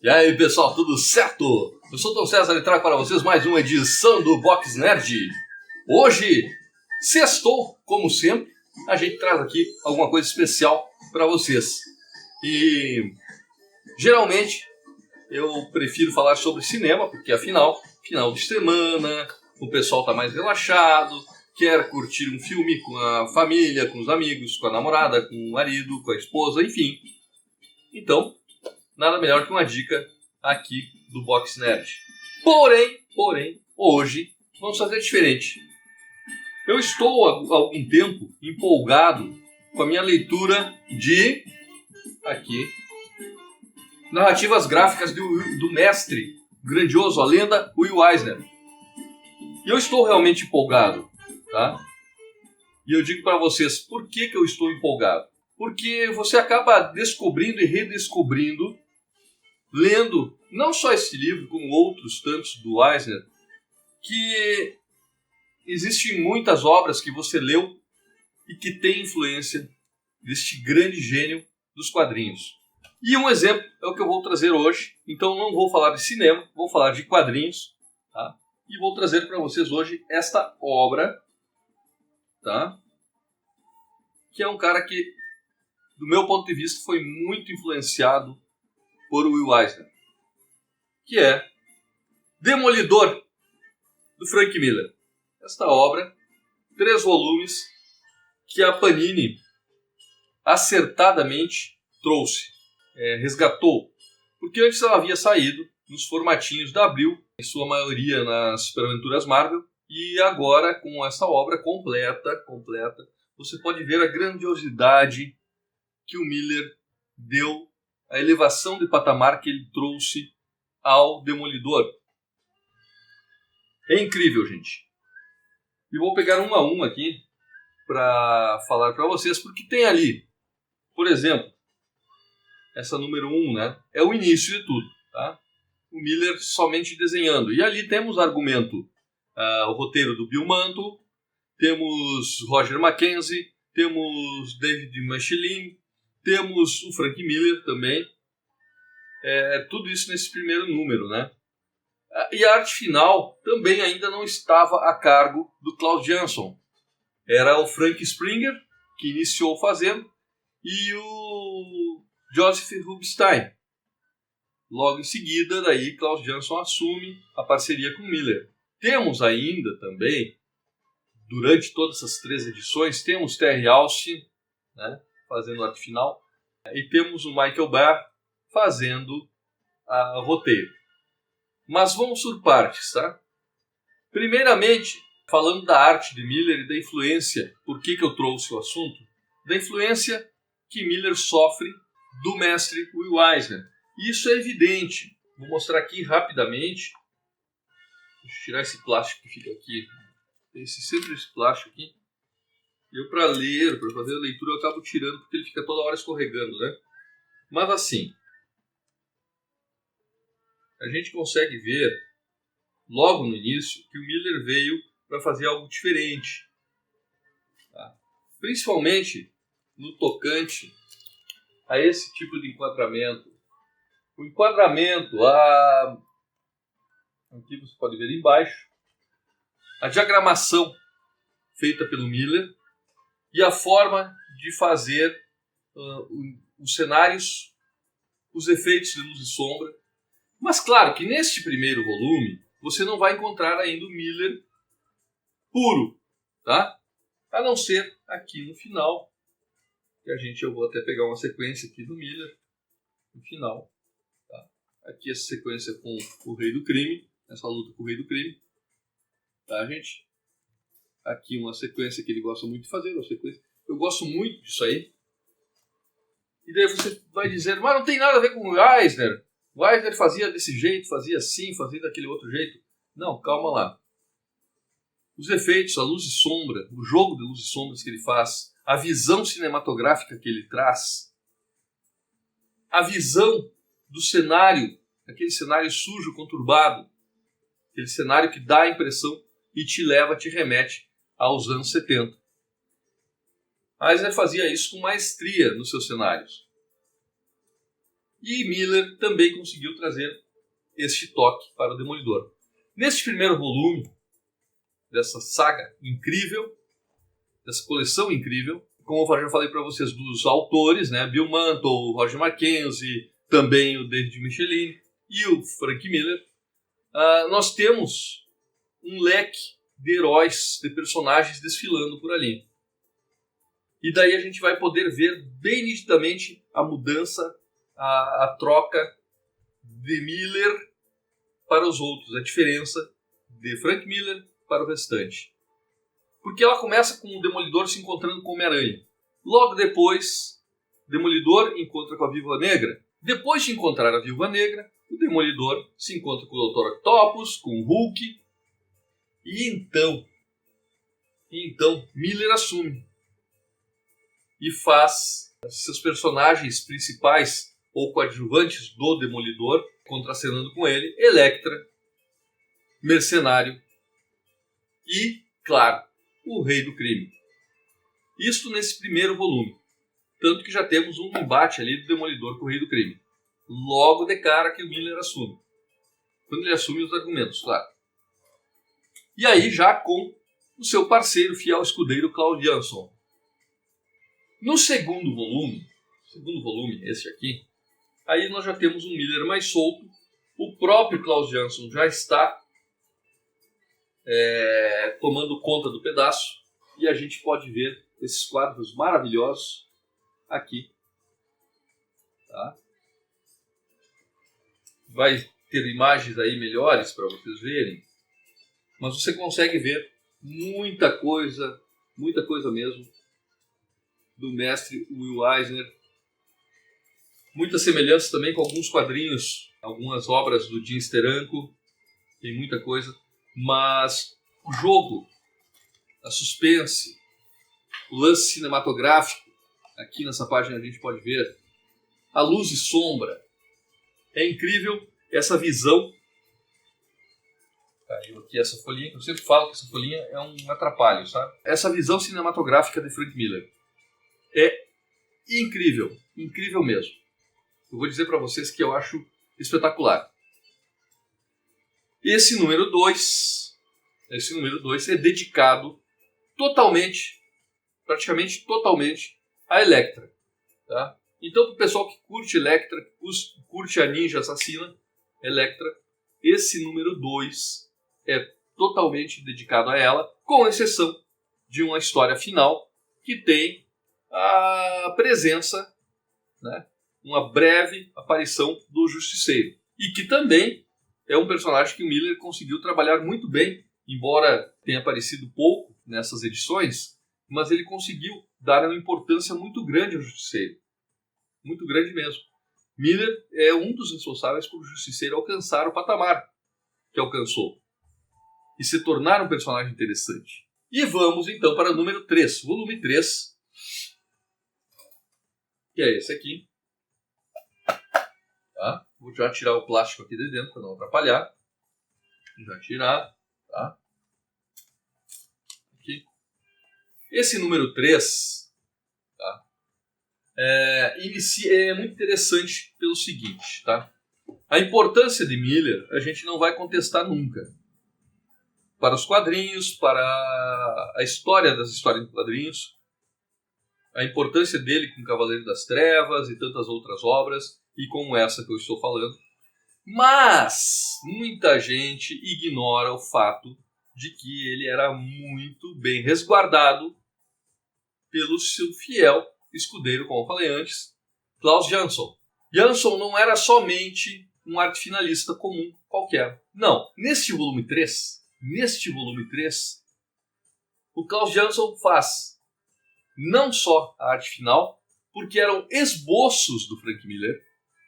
E aí pessoal, tudo certo? Eu sou o Tom César e trago para vocês mais uma edição do Box Nerd. Hoje, sextou, como sempre, a gente traz aqui alguma coisa especial para vocês. E geralmente eu prefiro falar sobre cinema, porque afinal, final de semana, o pessoal está mais relaxado, quer curtir um filme com a família, com os amigos, com a namorada, com o marido, com a esposa, enfim. Então, nada melhor que uma dica aqui do Box Nerd. Porém, hoje vamos fazer diferente. Eu estou há algum tempo empolgado com a minha leitura de narrativas gráficas do mestre grandioso, a lenda Will Eisner. E eu estou realmente empolgado, tá? E eu digo para vocês, por que eu estou empolgado? Porque você acaba descobrindo e redescobrindo, lendo não só esse livro, como outros tantos do Eisner, que existem muitas obras que você leu e que têm influência deste grande gênio dos quadrinhos. E um exemplo é o que eu vou trazer hoje. Então não vou falar de cinema, vou falar de quadrinhos, tá? E vou trazer para vocês hoje esta obra, tá? Que é um cara que, do meu ponto de vista, foi muito influenciado por Will Eisner, que é Demolidor, do Frank Miller. Esta obra, 3 volumes, que a Panini acertadamente trouxe, resgatou, porque antes ela havia saído nos formatinhos da Abril, em sua maioria nas Superaventuras Marvel, e agora com essa obra completa, você pode ver a grandiosidade que o Miller deu, a elevação de patamar que ele trouxe ao Demolidor. É incrível, gente. E vou pegar um a um aqui para falar para vocês, porque tem ali, por exemplo, essa número 1, né? É o início de tudo, tá? O Miller somente desenhando. E ali temos argumento, o roteiro do Bill Mantlo, temos Roger Mackenzie, temos David Michelin, temos o Frank Miller também. Tudo isso nesse primeiro número, né? E a arte final também ainda não estava a cargo do Klaus Jansson. Era o Frank Springer, que iniciou fazendo, e o Joseph Rubinstein. Logo em seguida, daí Klaus Jansson assume a parceria com Miller. Temos ainda também, durante todas essas 3 edições, temos Terry Austin, né, fazendo a arte final, e temos o Michael Barr fazendo o roteiro. Mas vamos por partes, tá? Primeiramente, falando da arte de Miller e da influência, por que eu trouxe o assunto? Da influência que Miller sofre do mestre Will Eisner. Isso é evidente. Vou mostrar aqui rapidamente. Deixa eu tirar esse plástico que fica aqui. Tem sempre esse plástico aqui. Eu, para ler, para fazer a leitura, eu acabo tirando porque ele fica toda hora escorregando, né? Mas assim, a gente consegue ver logo no início que o Miller veio para fazer algo diferente, tá? Principalmente no tocante a esse tipo de enquadramento. O enquadramento, aqui você pode ver embaixo, a diagramação feita pelo Miller e a forma de fazer os cenários, os efeitos de luz e sombra. Mas claro que neste primeiro volume você não vai encontrar ainda o Miller puro, tá? A não ser aqui no final, que eu vou até pegar uma sequência aqui do Miller no final, tá? Aqui essa sequência com o Rei do Crime, essa luta com o Rei do Crime, tá, gente? Aqui uma sequência que ele gosta muito de fazer, eu gosto muito disso aí. E daí você vai dizer, mas não tem nada a ver com o Eisner. O Eisner fazia desse jeito, fazia assim, fazia daquele outro jeito. Não, calma lá. Os efeitos, a luz e sombra, o jogo de luz e sombras que ele faz, a visão cinematográfica que ele traz, a visão do cenário, aquele cenário sujo, conturbado, aquele cenário que dá a impressão e te remete aos anos 70. Eisner fazia isso com maestria nos seus cenários. E Miller também conseguiu trazer este toque para o Demolidor. Neste primeiro volume dessa saga incrível, dessa coleção incrível, como eu já falei para vocês, dos autores, né, Bill Mantle, Roger Mackenzie, também o David Michelin e o Frank Miller, nós temos um leque de heróis, de personagens desfilando por ali. E daí a gente vai poder ver bem nitidamente a mudança, a troca de Miller para os outros, a diferença de Frank Miller para o restante. Porque ela começa com o Demolidor se encontrando com o Homem-Aranha. Logo depois, o Demolidor encontra com a Viúva Negra. Depois de encontrar a Viúva Negra, o Demolidor se encontra com o Dr. Octopus, com o Hulk. E então Miller assume e faz seus personagens principais ou coadjuvantes do Demolidor, contracenando com ele, Elektra, Mercenário e, claro, o Rei do Crime. Isto nesse primeiro volume. Tanto que já temos um embate ali do Demolidor com o Rei do Crime. Logo de cara que o Miller assume. Quando ele assume os argumentos, claro. E aí já com o seu parceiro fiel escudeiro Klaus Jansson. No segundo volume, esse aqui, aí nós já temos um Miller mais solto. O próprio Klaus Jansson já está tomando conta do pedaço. E a gente pode ver esses quadros maravilhosos aqui. Tá? Vai ter imagens aí melhores para vocês verem. Mas você consegue ver muita coisa mesmo, do mestre Will Eisner. Muitas semelhanças também com alguns quadrinhos, algumas obras do Jim Steranko. Tem muita coisa. Mas o jogo, a suspense, o lance cinematográfico, aqui nessa página a gente pode ver, a luz e sombra. É incrível essa visão. Caiu aqui essa folhinha, que eu sempre falo que essa folhinha é um atrapalho, sabe? Essa visão cinematográfica de Frank Miller é incrível, incrível mesmo. Eu vou dizer para vocês que eu acho espetacular. Esse número 2 é dedicado totalmente, praticamente totalmente, a Elektra. Tá? Então, para o pessoal que curte Elektra, curte a ninja assassina, Elektra, esse número 2 é totalmente dedicado a ela, com exceção de uma história final que tem a presença, né, uma breve aparição do Justiceiro. E que também é um personagem que o Miller conseguiu trabalhar muito bem, embora tenha aparecido pouco nessas edições, mas ele conseguiu dar uma importância muito grande ao Justiceiro. Muito grande mesmo. Miller é um dos responsáveis por o Justiceiro alcançar o patamar que alcançou e se tornar um personagem interessante. E vamos então para o número 3, volume 3, que é esse aqui. Tá? Vou já tirar o plástico aqui de dentro para não atrapalhar. Já tirar. Tá? Aqui. Esse número 3, tá? É muito interessante pelo seguinte. Tá? A importância de Miller a gente não vai contestar nunca. Para os quadrinhos, para a história das histórias em quadrinhos, a importância dele com Cavaleiro das Trevas e tantas outras obras, e como essa que eu estou falando. Mas muita gente ignora o fato de que ele era muito bem resguardado pelo seu fiel escudeiro, como eu falei antes, Klaus Jansson. Jansson não era somente um arte finalista comum qualquer. Não, neste volume 3, o Klaus Jansson faz não só a arte final, porque eram esboços do Frank Miller,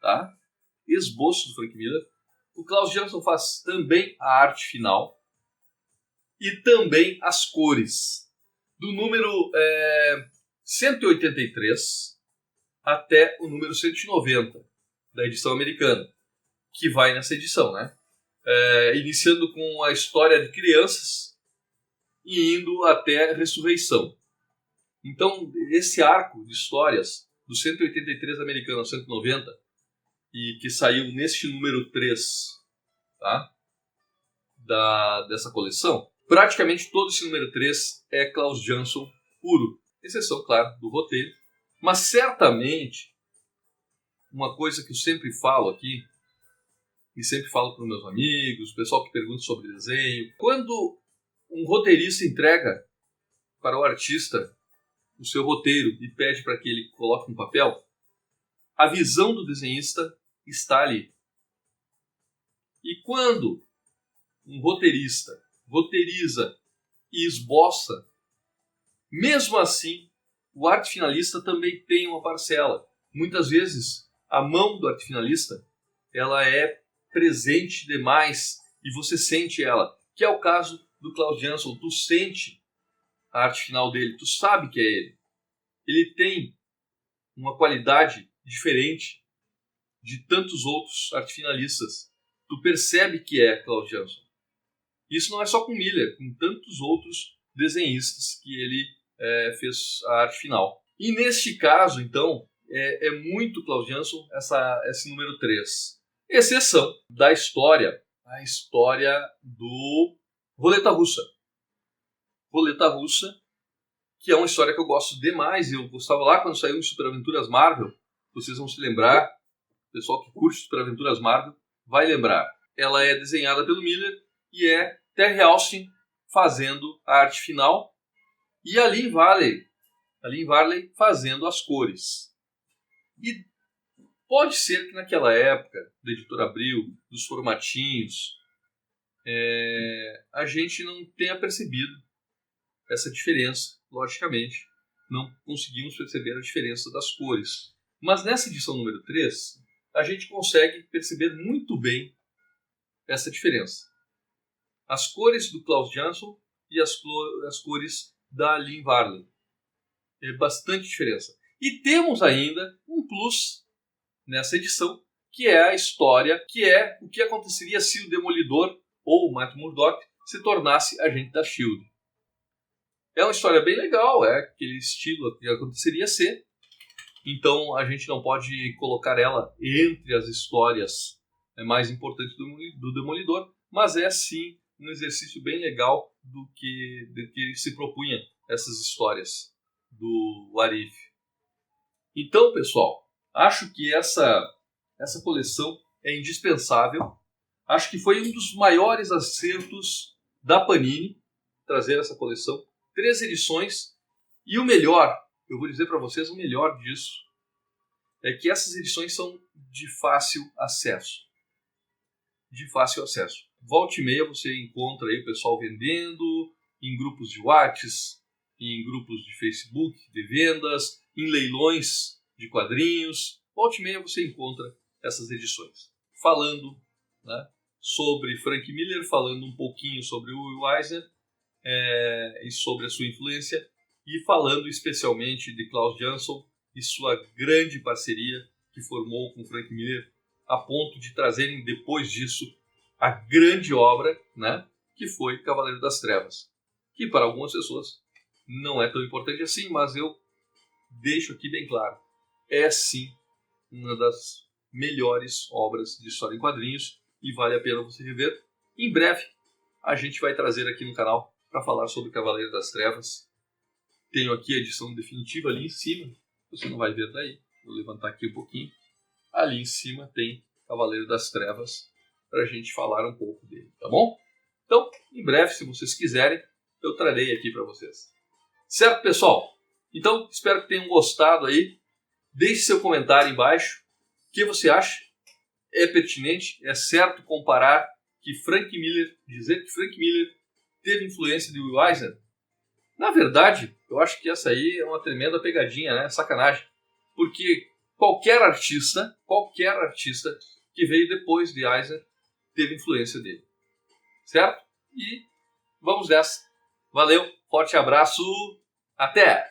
tá? Esboços do Frank Miller. O Klaus Jansson faz também a arte final e também as cores. Do número 183 até o número 190 da edição americana, que vai nessa edição, né? Iniciando com a história de crianças e indo até a ressurreição. Então, esse arco de histórias do 183 americano ao 190 e que saiu neste número 3, tá? Dessa coleção, praticamente todo esse número 3 é Klaus Jansson puro, exceção, claro, do roteiro. Mas certamente, uma coisa que eu sempre falo aqui, e sempre falo para os meus amigos, pessoal que pergunta sobre desenho, quando um roteirista entrega para o artista o seu roteiro e pede para que ele coloque no papel, a visão do desenhista está ali. E quando um roteirista roteiriza e esboça, mesmo assim, o arte finalista também tem uma parcela. Muitas vezes, a mão do arte finalista ela é presente demais e você sente ela, que é o caso do Klaus Jansson. Tu sente a arte final dele, tu sabe que é ele. Ele tem uma qualidade diferente de tantos outros arte finalistas. Tu percebe que é Klaus Jansson. Isso não é só com Miller, com tantos outros desenhistas que ele fez a arte final. E neste caso, então, é muito Klaus Jansson esse número 3. Exceção da história, a história do Roleta Russa. Roleta Russa, que é uma história que eu gosto demais. Eu gostava lá quando saiu em Super Aventuras Marvel. Vocês vão se lembrar, o pessoal que curte Super Aventuras Marvel vai lembrar. Ela é desenhada pelo Miller e é Terry Austin fazendo a arte final e a Lynn Varley fazendo as cores. E pode ser que naquela época, da Editora Abril, dos formatinhos, a gente não tenha percebido essa diferença, logicamente. Não conseguimos perceber a diferença das cores. Mas nessa edição número 3, a gente consegue perceber muito bem essa diferença. As cores do Klaus Jansson e as cores da Lynn Varley. É bastante diferença. E temos ainda um plus nessa edição, que é a história, que é o que aconteceria se o Demolidor ou o Matt Murdock se tornasse agente da S.H.I.E.L.D. É uma história bem legal, é aquele estilo que aconteceria ser. Então a gente não pode colocar ela entre as histórias mais importantes do Demolidor, mas é sim um exercício bem legal do que se propunha essas histórias do Arif. Então, pessoal, acho que essa coleção é indispensável. Acho que foi um dos maiores acertos da Panini trazer essa coleção. 3 edições. E o melhor, eu vou dizer para vocês o melhor disso, é que essas edições são de fácil acesso. De fácil acesso. Volta e meia você encontra aí o pessoal vendendo em grupos de WhatsApp, em grupos de Facebook de vendas, em leilões de quadrinhos. Volta e meia você encontra essas edições. Falando, né, sobre Frank Miller, falando um pouquinho sobre o Will Eisner e sobre a sua influência, e falando especialmente de Klaus Jansson e sua grande parceria que formou com Frank Miller, a ponto de trazerem depois disso a grande obra, né, que foi Cavaleiro das Trevas, que para algumas pessoas não é tão importante assim, mas eu deixo aqui bem claro, é sim uma das melhores obras de história em quadrinhos e vale a pena você rever. Em breve a gente vai trazer aqui no canal para falar sobre Cavaleiro das Trevas. Tenho aqui a edição definitiva ali em cima, você não vai ver daí, vou levantar aqui um pouquinho. Ali em cima tem Cavaleiro das Trevas para a gente falar um pouco dele, tá bom? Então, em breve, se vocês quiserem, eu trarei aqui para vocês. Certo, pessoal? Então, espero que tenham gostado aí. Deixe seu comentário embaixo. O que você acha? É pertinente? É certo comparar dizer que Frank Miller teve influência de Will Eisner? Na verdade, eu acho que essa aí é uma tremenda pegadinha, né? Sacanagem. Porque qualquer artista que veio depois de Eisner teve influência dele. Certo? E vamos nessa. Valeu, forte abraço, até!